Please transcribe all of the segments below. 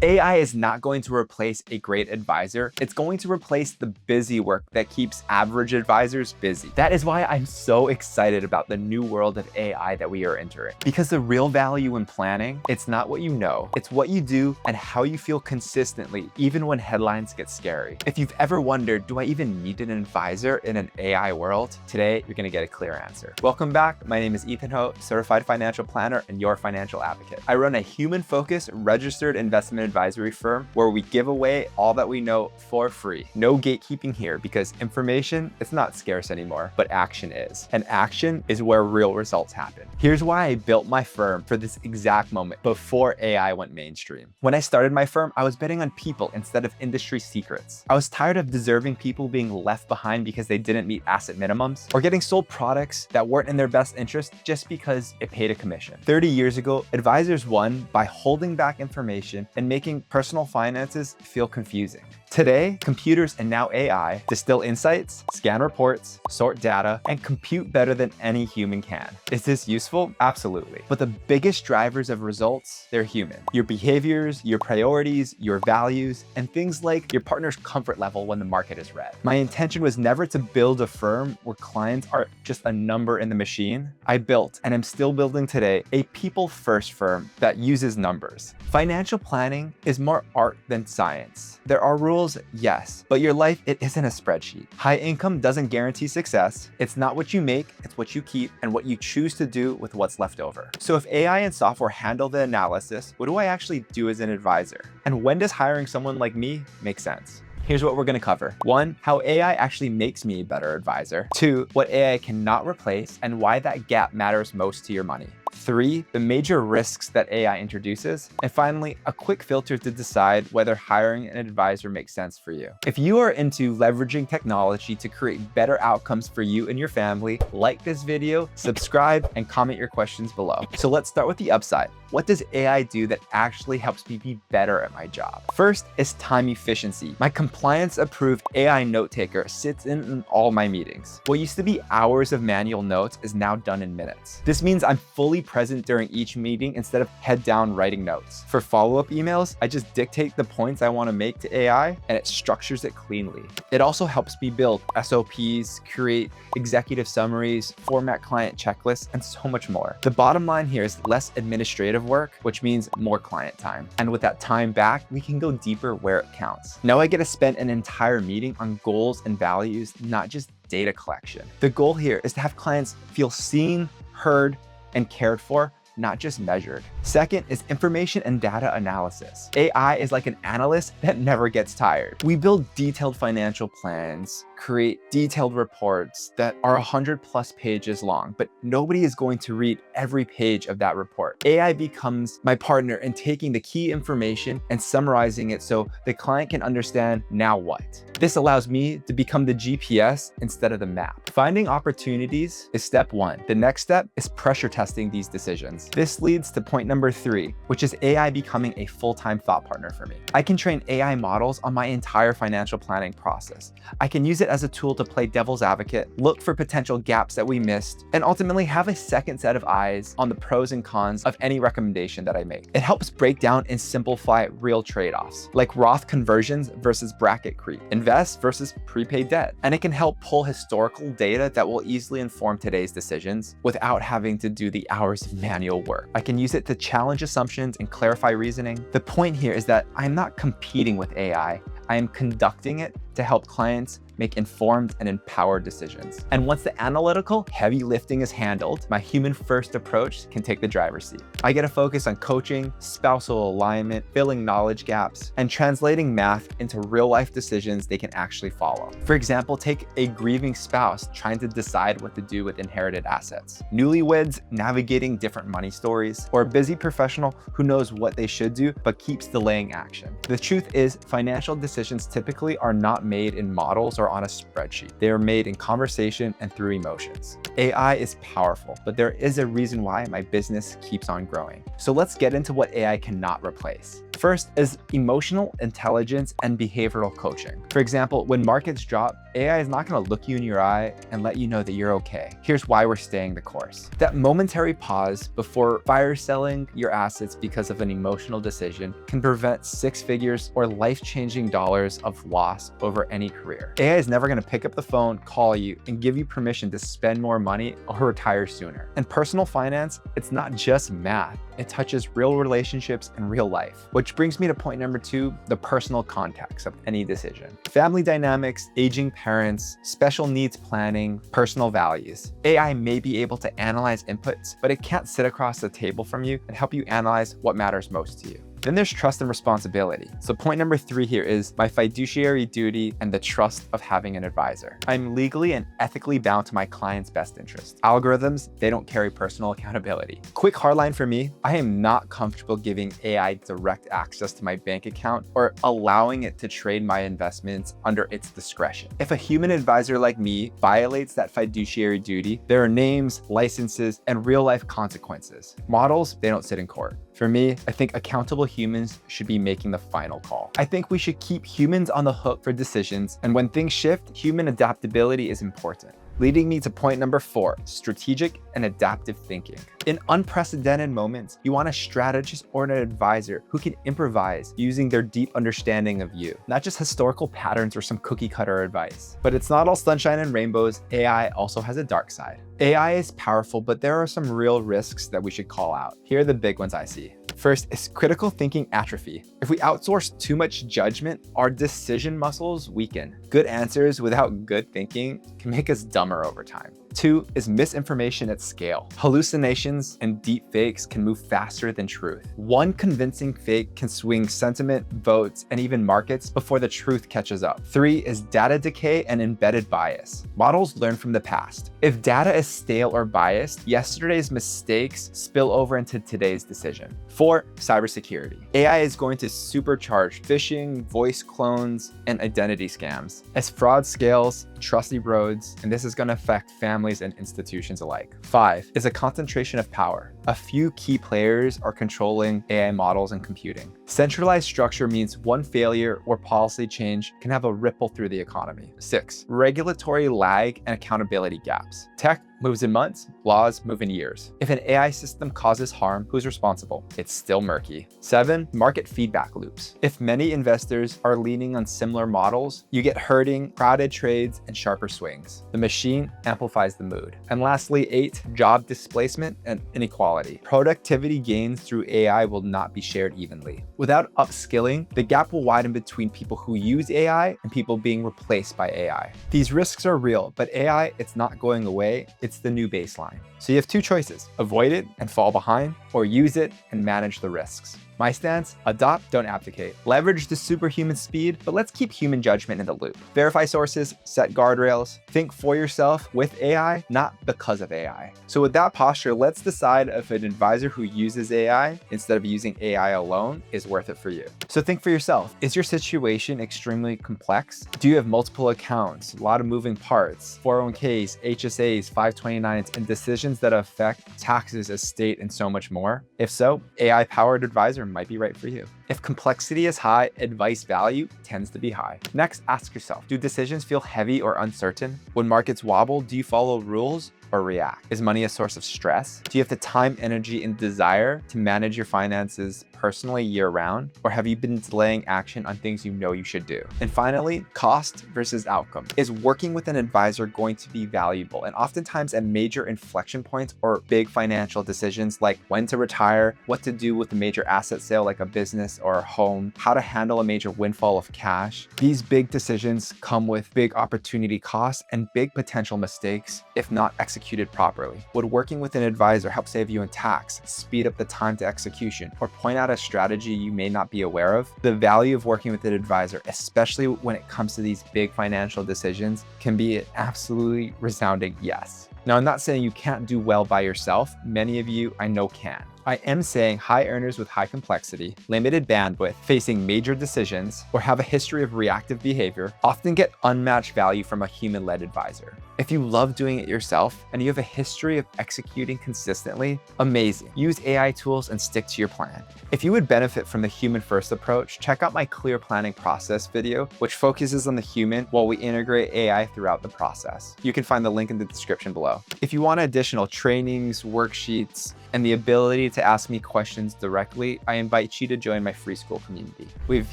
AI is not going to replace a great advisor. It's going to replace the busy work that keeps average advisors busy. That is why I'm so excited about the new world of AI that we are entering. Because the real value in planning, it's not what you know, it's what you do and how you feel consistently, even when headlines get scary. If you've ever wondered, do I even need an advisor in an AI world? Today, you're gonna get a clear answer. Welcome back. My name is Ethan Ho, certified financial planner and your financial advocate. I run a human-focused, registered investment advisory firm where we give away all that we know for free. No gatekeeping here because information, it's not scarce anymore, but action is. And action is where real results happen. Here's why I built my firm for this exact moment before AI went mainstream. When I started my firm, I was betting on people instead of industry secrets. I was tired of deserving people being left behind because they didn't meet asset minimums or getting sold products that weren't in their best interest just because it paid a commission. 30 years ago, advisors won by holding back information and making personal finances feel confusing. Today, computers and now AI distill insights, scan reports, sort data, and compute better than any human can. Is this useful? Absolutely. But the biggest drivers of results, they're human. Your behaviors, your priorities, your values, and things like your partner's comfort level when the market is red. My intention was never to build a firm where clients are just a number in the machine. I built, and I'm still building today, a people-first firm that uses numbers. Financial planning is more art than science. There are rules, yes, but your life, it isn't a spreadsheet. High income doesn't guarantee success. It's not what you make, it's what you keep and what you choose to do with what's left over. So if AI and software handle the analysis, what do I actually do as an advisor? And when does hiring someone like me make sense? Here's what we're gonna cover. 1, how AI actually makes me a better advisor. 2, what AI cannot replace and why that gap matters most to your money. 3, the major risks that AI introduces. And finally, a quick filter to decide whether hiring an advisor makes sense for you. If you are into leveraging technology to create better outcomes for you and your family, like this video, subscribe, and comment your questions below. So let's start with the upside. What does AI do that actually helps me be better at my job? First is time efficiency. My compliance-approved AI note taker sits in all my meetings. What used to be hours of manual notes is now done in minutes. This means I'm fully present during each meeting instead of head down writing notes. For follow-up emails, I just dictate the points I want to make to AI and it structures it cleanly. It also helps me build SOPs, create executive summaries, format client checklists, and so much more. The bottom line here is less administrative work, which means more client time. And with that time back, we can go deeper where it counts. Now I get to spend an entire meeting on goals and values, not just data collection. The goal here is to have clients feel seen, heard, and cared for, not just measured. Second is information and data analysis. AI is like an analyst that never gets tired. We build detailed financial plans, create detailed reports that are 100+ pages long, but nobody is going to read every page of that report. AI becomes my partner in taking the key information and summarizing it so the client can understand now what. This allows me to become the GPS instead of the map. Finding opportunities is step 1. The next step is pressure testing these decisions. This leads to point number 3, which is AI becoming a full-time thought partner for me. I can train AI models on my entire financial planning process. I can use it as a tool to play devil's advocate, look for potential gaps that we missed, and ultimately have a second set of eyes on the pros and cons of any recommendation that I make. It helps break down and simplify real trade-offs, like Roth conversions versus bracket creep, invest versus prepaid debt. And it can help pull historical data that will easily inform today's decisions without having to do the hours of manual work. I can use it to challenge assumptions and clarify reasoning. The point here is that I'm not competing with AI. I am conducting it to help clients make informed and empowered decisions. And once the analytical heavy lifting is handled, my human-first approach can take the driver's seat. I get to focus on coaching, spousal alignment, filling knowledge gaps, and translating math into real-life decisions they can actually follow. For example, take a grieving spouse trying to decide what to do with inherited assets, newlyweds navigating different money stories, or a busy professional who knows what they should do but keeps delaying action. The truth is, financial decisions typically are not made in models or are on a spreadsheet. They are made in conversation and through emotions. AI is powerful, but there is a reason why my business keeps on growing. So let's get into what AI cannot replace. First is emotional intelligence and behavioral coaching. For example, when markets drop, AI is not going to look you in your eye and let you know that you're okay. Here's why we're staying the course. That momentary pause before fire selling your assets because of an emotional decision can prevent six figures or life-changing dollars of loss over any career. AI is never going to pick up the phone, call you, and give you permission to spend more money or retire sooner. In personal finance, it's not just math. It touches real relationships and real life. Which brings me to point number 2, the personal context of any decision. Family dynamics, aging parents, special needs planning, personal values. AI may be able to analyze inputs, but it can't sit across the table from you and help you analyze what matters most to you. Then there's trust and responsibility. So point number 3 here is my fiduciary duty and the trust of having an advisor. I'm legally and ethically bound to my client's best interest. Algorithms, they don't carry personal accountability. Quick hardline for me, I am not comfortable giving AI direct access to my bank account or allowing it to trade my investments under its discretion. If a human advisor like me violates that fiduciary duty, there are names, licenses, and real-life consequences. Models, they don't sit in court. For me, I think accountable humans should be making the final call. I think we should keep humans on the hook for decisions, and when things shift, human adaptability is important. Leading me to point number 4, strategic and adaptive thinking. In unprecedented moments, you want a strategist or an advisor who can improvise using their deep understanding of you, not just historical patterns or some cookie cutter advice. But it's not all sunshine and rainbows. AI also has a dark side. AI is powerful, but there are some real risks that we should call out. Here are the big ones I see. First is critical thinking atrophy. If we outsource too much judgment, our decision muscles weaken. Good answers without good thinking can make us dumber over time. 2 is misinformation at scale. Hallucinations and deep fakes can move faster than truth. One convincing fake can swing sentiment, votes, and even markets before the truth catches up. 3 is data decay and embedded bias. Models learn from the past. If data is stale or biased, yesterday's mistakes spill over into today's decision. 4, cybersecurity. AI is going to supercharge phishing, voice clones, and identity scams. As fraud scales, trust erodes, and this is going to affect families and institutions alike. 5 is a concentration of power. A few key players are controlling AI models and computing. Centralized structure means one failure or policy change can have a ripple through the economy. 6, regulatory lag and accountability gaps. Tech moves in months, laws move in years. If an AI system causes harm, who's responsible? It's still murky. 7, market feedback loops. If many investors are leaning on similar models, you get herding, crowded trades, and sharper swings. The machine amplifies the mood. And lastly, 8, job displacement and inequality. Productivity gains through AI will not be shared evenly. Without upskilling, the gap will widen between people who use AI and people being replaced by AI. These risks are real, but AI, it's not going away. It's the new baseline. So you have 2 choices: avoid it and fall behind, or use it and manage the risks. My stance: adopt, don't abdicate. Leverage the superhuman speed, but let's keep human judgment in the loop. Verify sources, set guardrails, think for yourself with AI, not because of AI. So with that posture, let's decide if an advisor who uses AI instead of using AI alone is worth it for you. So think for yourself. Is your situation extremely complex? Do you have multiple accounts, a lot of moving parts, 401ks, HSAs, 529s, and decisions that affect taxes, estate, and so much more? If so, AI-powered advisor might be right for you. If complexity is high, advice value tends to be high. Next, ask yourself, do decisions feel heavy or uncertain? When markets wobble, do you follow rules or react? Is money a source of stress? Do you have the time, energy, and desire to manage your finances personally year-round? Or have you been delaying action on things you know you should do? And finally, cost versus outcome. Is working with an advisor going to be valuable? And oftentimes at major inflection points or big financial decisions like when to retire, what to do with a major asset sale like a business or a home, how to handle a major windfall of cash. These big decisions come with big opportunity costs and big potential mistakes if not executed properly. Would working with an advisor help save you in tax, speed up the time to execution, or point out a strategy you may not be aware of? The value of working with an advisor, especially when it comes to these big financial decisions, can be an absolutely resounding yes. Now, I'm not saying you can't do well by yourself. Many of you I know can. I am saying high earners with high complexity, limited bandwidth, facing major decisions, or have a history of reactive behavior often get unmatched value from a human-led advisor. If you love doing it yourself and you have a history of executing consistently, amazing. Use AI tools and stick to your plan. If you would benefit from the human-first approach, check out my clear planning process video, which focuses on the human while we integrate AI throughout the process. You can find the link in the description below. If you want additional trainings, worksheets, and the ability to ask me questions directly, I invite you to join my free school community. We have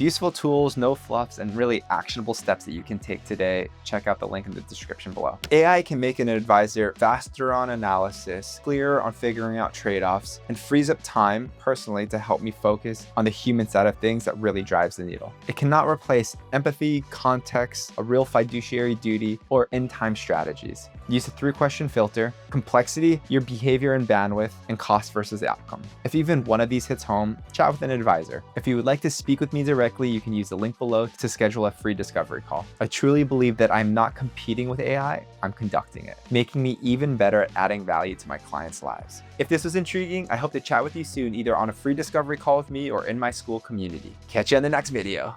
useful tools, no fluffs, and really actionable steps that you can take today. Check out the link in the description below. AI can make an advisor faster on analysis, clearer on figuring out trade-offs, and frees up time personally to help me focus on the human side of things that really drives the needle. It cannot replace empathy, context, a real fiduciary duty, or in-time strategies. Use a 3-question filter: complexity, your behavior and bandwidth, and cost versus the outcome. If even one of these hits home, chat with an advisor. If you would like to speak with me directly, you can use the link below to schedule a free discovery call. I truly believe that I'm not competing with AI, I'm conducting it, making me even better at adding value to my clients' lives. If this was intriguing, I hope to chat with you soon, either on a free discovery call with me or in my school community. Catch you in the next video.